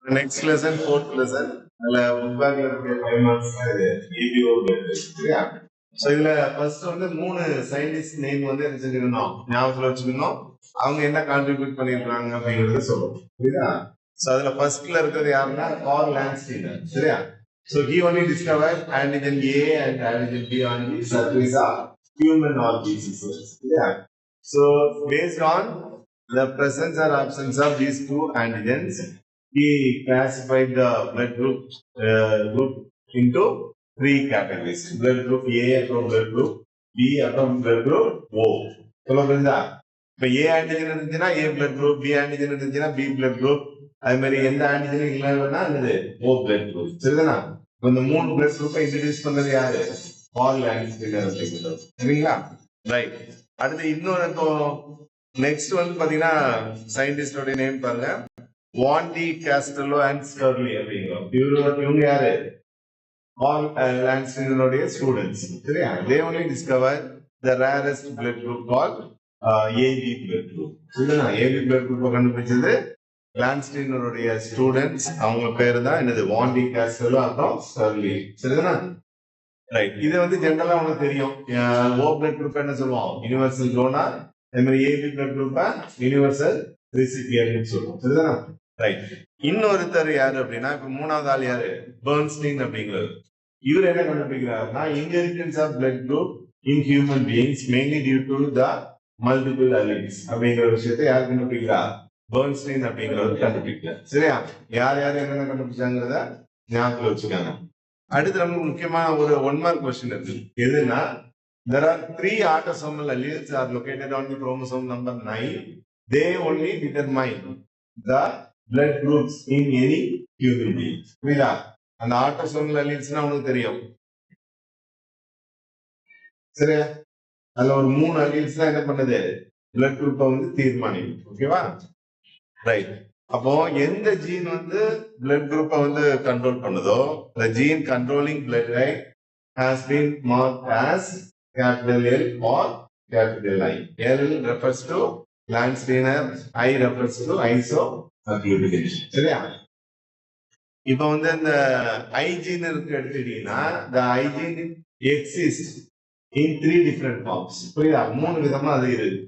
Next lesson, fourth lesson. அதுல book bag ல இருக்க 5 marks இது EBO இருக்கு. சரியா? So இதுல first வந்து 3 scientist name வந்து என்ன செஞ்சிருந்தோம் ஞாபகத்துல வச்சுக்கணும். அவங்க என்ன கான்ட்ரிபியூட் பண்ணிருக்காங்க அப்படிங்கறத சொல்லணும். புரியுதா? So அதுல firstல இருக்கிறது யாருன்னா Carl Landsteiner. சரியா? So he only discovered antigen A and antigen B on the surface of human organisms. சரியா? So based on the presence or absence of these two antigens, he classified the blood group into three categories. Blood group A from blood group B from blood group O. சொல்ல புரியுதா? இப்ப A antigen இருந்துச்சுன்னா A blood group, B antigen இருந்துச்சுன்னா B blood group, அது மாதிரி எந்த antigen இல்லைன்னா என்னது O blood group. சரிதானா? இந்த மூணு blood group இன்ட்ரோடியூஸ் பண்ணது யாரு? Carl Landsteiner அப்படிங்கிறது. சரிங்களா? ரைட். அடுத்து இன்னொரு நெக்ஸ்ட் வந்து பாத்தீங்கன்னா சயின்டிஸ்டோட நேம் பாருங்க, வாண்டி காஸ்டெல்லோ அண்ட் ஸ்கர்லி அப்படிங்கிறோம். இவங்க யாரு? Carl Landsteinerோட ஸ்டூடெண்ட்ஸ். சரியா? they only discovered the rarest blood group called AB blood group. சரியா? AB blood group கண்டுபிடிச்சது லாண்ட்ஸ்டீனருடைய ஸ்டூடெண்ட்ஸ். அவங்க பேரு தான் என்னது வாண்டி காஸ்டெல்லோ அப்புறம் ஸ்கர்லி. சரிதானா? ரைட். இது வந்து ஜெனரலா உங்களுக்கு தெரியும். ஓ பிளட் குரூப் என்ன சொல்லுவோம்? Universal donor. அதே மாதிரி AB blood group universal recipient சொல்லுவோம். சரிதானா? ரைட். இன்னொருத்தர் யாரு அப்படின்னா இப்ப மூணாவது ஆள் யாரு? பெர்ன்ஸ்டீன் அப்படிங்கிறது. இவர் என்ன கண்டுபிடிக்கிறாருன்னா inheritance of blood group in human beings mainly due to the multiple alleles அப்படிங்கிற விஷயத்தை யார் கண்டுபிடிக்கிறார்? பெர்ன்ஸ்டீன் அப்படிங்கிறவர் கண்டுபிடிக்கிறார். சரியா? யார் யார் என்னென்ன கண்டுபிடிச்சாங்கிறத ஞாபகம் வச்சுக்காங்க. அடுத்து நமக்கு முக்கியமான ஒரு 1 mark question இருக்கு. எதுனா there are 3 autosomal alleles are located on the chromosome number 9. They only determine the blood groups in any human being. புரியுதா? அந்த autosomal allelesனா உங்களுக்கு தெரியும். சரியா? அதுல ஒரு 3 alleles தான் என்ன பண்ணுது? blood group வந்து தீர்மானிக்கும். ஓகேவா? ரைட். அப்போ எந்த ஜீன் வந்து பிளட் குரூப்பை வந்து கண்ட்ரோல் பண்ணுதோ the gene controlling blood type has been marked as capital L or capital I. L refers to Landsteiner, I refers to isoagglutinin. சரியா? இப்போ வந்து இந்த I gene இருக்கு எடுத்துட்டீங்கன்னா the I gene exists in 3 different forms. புரியுதா? 3 விதமா அது இருக்கு.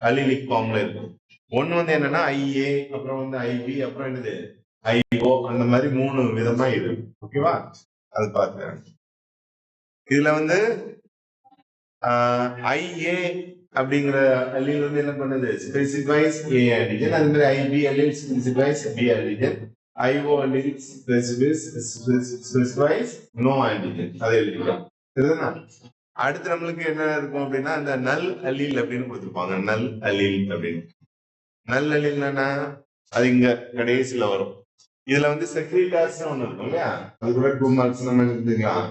அலிலிக் ஃபார்ம்ல இருக்கும். ஒன்னு வந்து என்னன்னா ஐஏ, அப்புறம் வந்து ஐபி, அப்புறம் என்னது ஐஓ, அந்த மாதிரி 3 விதமா இருக்கு. ஓகேவா? அது பாருங்க. இதுல வந்து ஐஏ அப்படிங்கிற அல்லீல் வந்து என்ன பண்ணுது? Specifies A antigen. அது மாதிரி IB allele specifies B antigen. IO allele specifies no antigen. அதை எழுதிக்கலாம். சரிதானா? அடுத்து நம்மளுக்கு என்ன இருக்கும் அப்படின்னா இந்த நல் அல்லீல் அப்படின்னு கொடுத்துருப்பாங்க. நல் அல்லீல் அப்படின்னு. நல் அல்லீல்னா அது இங்க கடைசியில வரும். இதுல வந்து செக்ரீட்டார்ஸ் ஒண்ணு இருக்கும் இல்லையா? அது கூட 2 marks நம்ம எடுத்துக்கலாம்,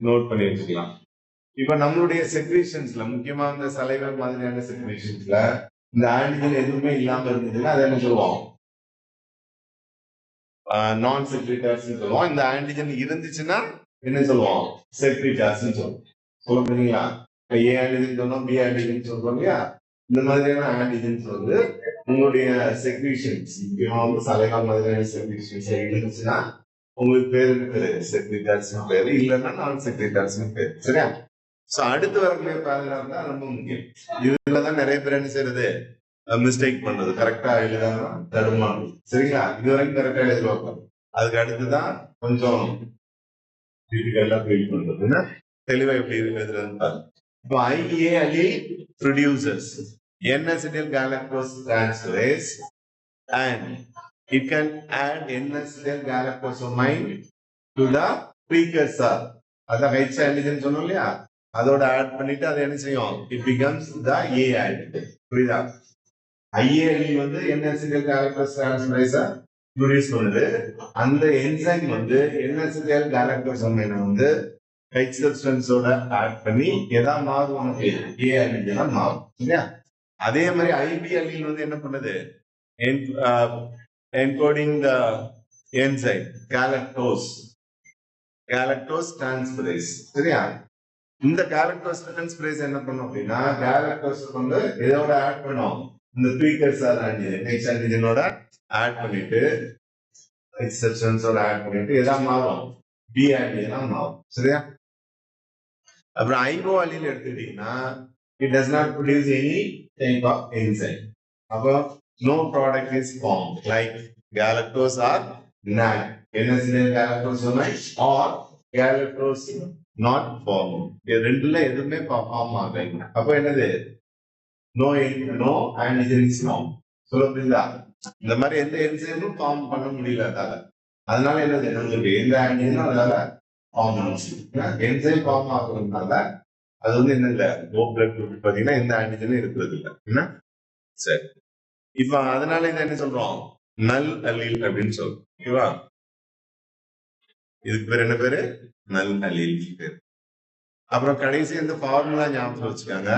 நோட் பண்ணி வச்சுக்கலாம். இப்ப நம்மளுடைய செக்ரீஷன்ஸ்ல முக்கியமா இந்த சலைவர் மாதிரியான செக்ரீஷன்ஸ்ல இந்த ஆன்டிஜன் எதுவுமே இல்லாம இருந்ததுன்னா அதை என்ன சொல்லுவோம்? நான் செக்ரீட்டார்ஸ் சொல்லுவோம். இந்த ஆன்டிஜன் இருந்துச்சுன்னா என்ன சொல்லுவோம்? செக்ரீட்டார்ஸ் சொல்லுவோம். சொல்ல முடியுங்களா? இப்ப ஏ ஆன்டிஜன் சொன்னோம், பி ஆன்டிஜன் சொல்றோம் இல்லையா? இந்த மாதிரியான ஆன்டிஜன்ஸ் வந்து உங்களுடைய செக்ரீஷன்ஸ் முக்கியமா வந்து சலைவர் மாதிரியான செக்ரீஷன்ஸ் இருந்துச்சுன்னா உங்களுக்கு பேரு பேரு செக்ரீட்டார்ஸ் பேரு, இல்லைன்னா நான் செக்ரீட்டார்ஸ் பேரு. சரியா? சோ அடுத்து வரக்கூடிய பேராகிராஃப் தான் ரொம்ப முக்கியம். இதுலதான் நிறைய பேர் என்ன செய்யறது? மிஸ்டேக் பண்றது. கரெக்டா எழுதாம தடுமாறும். சரிங்களா? இது வரைக்கும் கரெக்டா எழுதுவாங்க. அதுக்கு அடுத்துதான் கொஞ்சம் டிஃபிகல்ட்டா ஃபீல் பண்றது. தெளிவா எப்படி எழுதுறதுன்னு பாருங்க. இப்போ IA allele producers N-acetyl galactose transferase and it can add N-acetyl galactosamine to the precursor. அதான் H antigen சொன்னோம் இல்லையா? அதோட ஆட் பண்ணிட்டு அதை என்ன செய்யும்? It becomes the A antigen. புரியுதா? IA allele வந்து N-acetyl galactose transferase ப்ரொடியூஸ் பண்ணுது. அந்த என்சைம் வந்து N-acetyl galactosamine வந்து H சப்ஸ்டன்ஸோட ஆட் பண்ணி எதா மாறும்? உனக்கு A antigen மாறும். இல்லையா? அதே மாதிரி ஐபி அல்லீல் வந்து என்ன பண்ணுது? என்கோடிங் த என்சைம் galactose transferase. சரியா? இந்த galactose transferase என்ன பண்ணும் அப்படின்னா galactose வந்து இதோட ஆட் பண்ணும், இந்த ப்ரீகர்சர் ஆன்டிஜன் H ஆன்டிஜனோட ஆட் பண்ணிட்டு எக்ஸெப்ஷன்ஸோட ஆட் பண்ணிட்டு எதா மாறும் பி ஆன்டிஜனா மாறும் சரியா. அப்புறம் ஐஓ அலீல் எடுத்துக்கிட்டீங்கன்னா it does not produce any type of enzyme. அப்போ no product is formed like galactose or NAD. NAD galactose or galactose not formed. இது ரெண்டுல எதுவுமே ஃபார்ம் ஆகலைங்க. அப்போ என்னது no antigen is formed. சொல்ல புரியுதா? இந்த மாதிரி எந்த என்சைமும் ஃபார்ம் பண்ண முடியல அதனால என்னது நம்மளுக்கு எந்த ஆன்டிஜனும் அதனால ஃபார்ம் பண்ணணும். என்சைம் ஃபார்ம் ஆகுறதுனால அது வந்து என்ன இல்ல ஓ பிளட் குரூப் பாத்தீங்கன்னா எந்த ஆன்டிஜனும் இருக்கிறது இல்ல என்ன சரி. இப்ப அதனால இதை என்ன சொல்றோம் நல் அலீல் அப்படின்னு சொல்றோம் ஓகேவா. இதுக்கு பேர் என்ன பேரு நல் அலீல் பேர். அப்புறம் கடைசி இந்த ஃபார்முலா ஞாபகம் வச்சுக்காங்க.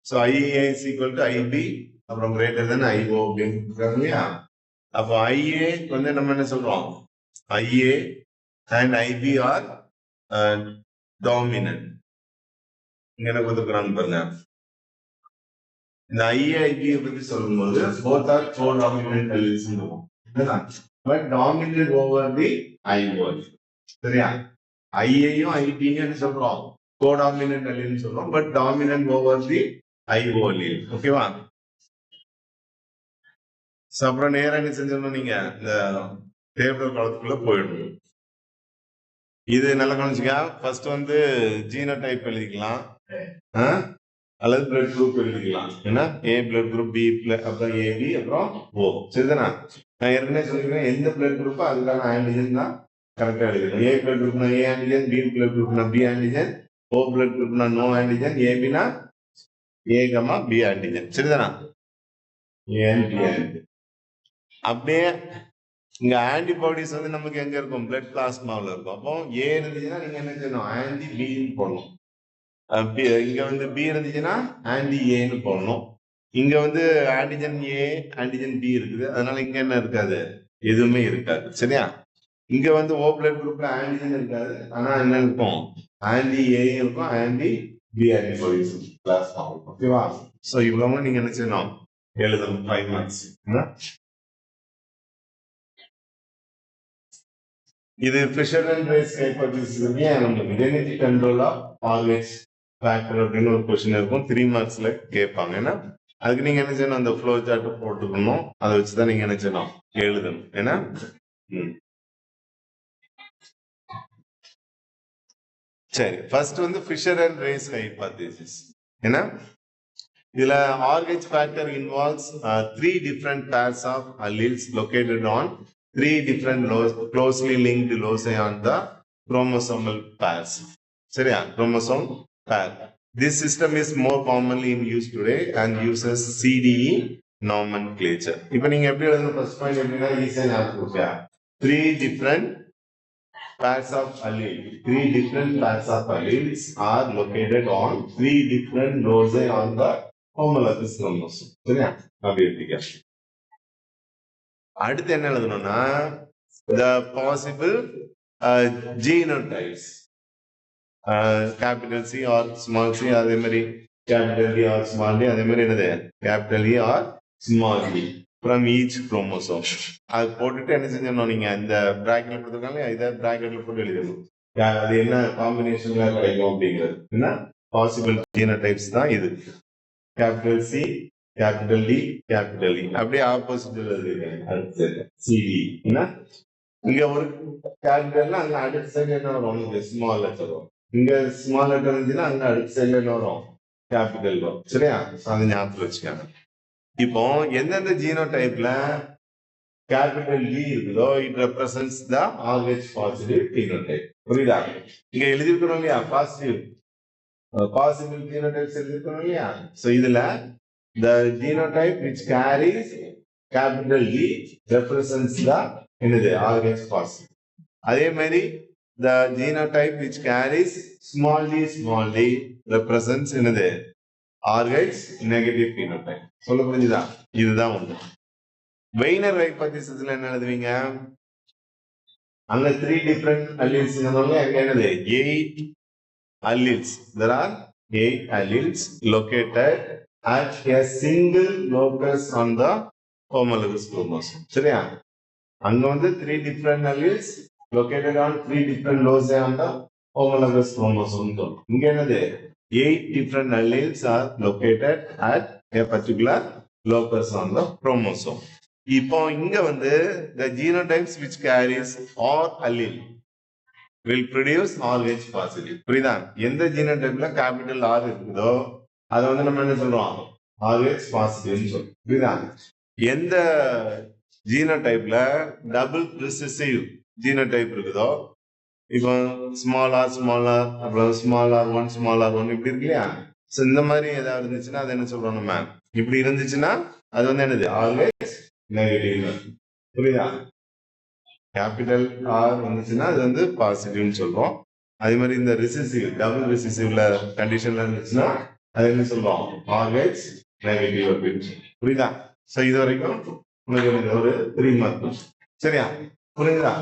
So IA is equal to IB அப்புறம் கிரேட்டர் தென் ஐஓ அப்படின்னு இல்லையா. அப்போ ஐஏ வந்து நம்ம என்ன சொல்றோம் IA and IB are dominant. இங்க என்ன கொடுத்துருக்காங்க பாருங்க. இந்த ஐஏஐபி பத்தி சொல்லும்போது both are co-dominant alleles but dominant over the IO. சரியா. ஐஏயும் ஐபியும் என்ன சொல்றோம் co-dominant allele சொல்றோம் but dominant over the IO allele. ஓகேவா. அப்புறம் நேரம் என்ன செஞ்சிடணும் நீங்க இந்த டேபிள் காலத்துக்குள்ள போயிடணும். இது நல்லா கவனிச்சுக்க. ஃபர்ஸ்ட் வந்து ஜீனோடைப் எழுதிக்கலாம் அல்லது பிளட் குரூப் எழுதிக்கலாம். ஏன்னா ஏ பிளட் குரூப் பி அப்புறம் ஏபி அப்புறம் ஓ சரிதானா. நான் ஏற்கனவே சொல்லிக்கிறேன் எந்த பிளட் குரூப்போ அதுக்கான ஆன்டிஜன் தான் கரெக்டா எழுதிக்கணும். ஏ பிளட் குரூப்னா ஏ ஆன்டிஜன், பி பிளட் குரூப்னா பி ஆன்டிஜன், ஓ பிளட் குரூப்னா நோ ஆன்டிஜன், ஏபினா ஏ கமா பி ஆன்டிஜன் சரிதானா. ஏன் பி ஆன்டிஜன் அப்படியே இங்க ஆன்டிபாடிஸ் வந்து நமக்கு எங்க இருக்கும் பிளட் பிளாஸ்மாவில் இருக்கும். அப்போ ஏ இருந்துச்சுன்னா நீங்க என்ன செய்யணும் ஆன்டி பின்னு போடணும். இங்க வந்து பி இருந்துச்சுன்னா ஆன்டி ஏன்னு போடணும். இங்க வந்து ஆன்டிஜன் ஏ ஆன்டிஜன் பி இருக்குது அதனால இங்க என்ன இருக்காது எதுவுமே இருக்காது சரியா. இங்க வந்து ஓ பிளட் குரூப்ல ஆன்டிஜன் இருக்காது ஆனா என்ன இருக்கும் ஆன்டி ஏ இருக்கும் ஆன்டி பி ஆன்டிபாடிஸ் பிளாஸ்மா இருக்கும் ஓகேவா. ஸோ இவ்வளவு நீங்க என்ன செய்யணும் எழுதணும் 5 மார்க்ஸ். இது ஃபிஷர் அண்ட் ரேஸ் ஹைபோதீசிஸ் நமக்கு identity control of RH factor அப்படின்னு ஒரு கொஸ்டின் இருக்கும் 3 மார்க்ஸ்ல கேட்பாங்க. ஏன்னா அதுக்கு நீங்க என்ன செய்யணும் அந்த ஃப்ளோ சார்ட் போட்டுக்கணும். அதை வச்சுதான் நீங்க என்ன செய்யணும் எழுதணும். ஏன்னா சரி ஃபர்ஸ்ட் வந்து ஃபிஷர் அண்ட் ரேஸ் ஹைபோதீசிஸ். ஏன்னா இதுல RH factor involves 3 different pairs of alleles located on 3 different closely linked loci on the chromosomal pairs. சரியா chromosome pair. This system is more commonly in use today and uses CDE nomenclature. இப்போ நீங்க எப்படி எழுதணும் first point எப்படின்னா ஈஸியா ஞாபகம் வச்சுக்கோங்க. 3 different pairs of alleles. 3 different pairs of alleles are located on 3 different loci on the homologous chromosome. சரியா அப்படி எடுத்துக்க. அடுத்து என்ன எழுதணும்னா the possible genotypes capital C or small c அதே மாதிரி capital D or small d அதே மாதிரி என்னது capital E or small d from each chromosome. அது போட்டுட்டு என்ன செஞ்சணும் நீங்க இந்த பிராக்கெட்ல கொடுத்துருக்காங்க இதை பிராக்கெட்ல போட்டு எழுதணும் அது என்ன காம்பினேஷன்ல கிடைக்கும் அப்படிங்கிறது. என்ன பாசிபிள் ஜீனோடைப்ஸ் தான் இது. Capital C capital D capital E அப்படியே ஆப்போசிட் அடுத்து சிடி. இங்க ஒரு கேபிட்டல்னா அங்க அடுத்த சைடு என்ன வரும் இங்க ஸ்மால் லெட்டர் வரும். இங்க ஸ்மால் லெட்டர் இருந்துச்சுன்னா அங்க அடுத்த சைடுல என்ன வரும் கேபிட்டல் வரும் சரியா. அது ஞாபகம் வச்சுக்காங்க. இப்போ எந்தெந்த ஜீனோடைப்ல கேபிட்டல் டி இருக்குதோ it represents the RH positive genotype. புரியுதா. இங்க எழுதிருக்கிறோம் இல்லையா பாசிட்டிவ் possible genotypes எழுதிருக்கோம் இல்லையா. சோ இதுல the genotype which carries capital D represents the என்னது RH positive. அதே மாதிரி the genotype which carries small d represents என்னது RH negative phenotype. சொல்ல புரிஞ்சுதா. இதுதான் ஒண்ணு. வெய்னர் ஹைபோதீசிஸ்ல என்ன எழுதுவீங்க அங்க 3 different alleles சொன்னாங்க. அங்க என்னது 8 alleles. There are 8 alleles located at a single locus on the homologous chromosome. சரியா. அங்க வந்து 3 different alleles located on 3 different loci on the homologous chromosome. இங்க என்னது 8 different alleles are located at a particular locus on the chromosome. இப்போ இங்க வந்து the genotypes which carries or allele will produce RH positive. புரியுதா? எந்த ஜீனோடைப்ல capital R இருக்குதோ அதை வந்து நம்ம என்ன சொல்றோம் RH பாசிட்டிவ் சொல்றோம். புரியுதா? எந்த ஜீனோடைப்ல டபுள் ரிசெசிவ் ஜீனோடைப் இருக்குதோ இப்போ ஸ்மால் ஆர் அப்புறம் ஸ்மால் ஆர் ஒன் இப்படி இருக்கு இல்லையா? ஸோ இந்த மாதிரி ஏதாவது இருந்துச்சுன்னா அது என்ன சொல்றோம் நம்ம இப்படி இருந்துச்சுன்னா அது வந்து என்னது RH நெகட்டிவ். புரியுதா? கேபிட்டல் ஆர் வந்துச்சுன்னா அது வந்து பாசிட்டிவ்னு சொல்றோம். அதே மாதிரி இந்த ரிசெசிவ் டபுள் ரிசெசிவ்ல கண்டிஷன்ல இருந்துச்சுன்னா அது என்ன சொல்றோம் RH நெகட்டிவ் அப்படின்னு. புரியுதா? ஸோ இது வரைக்கும் உங்களுக்கு ஒரு 3 மார்க். சரியா? புரியுதா?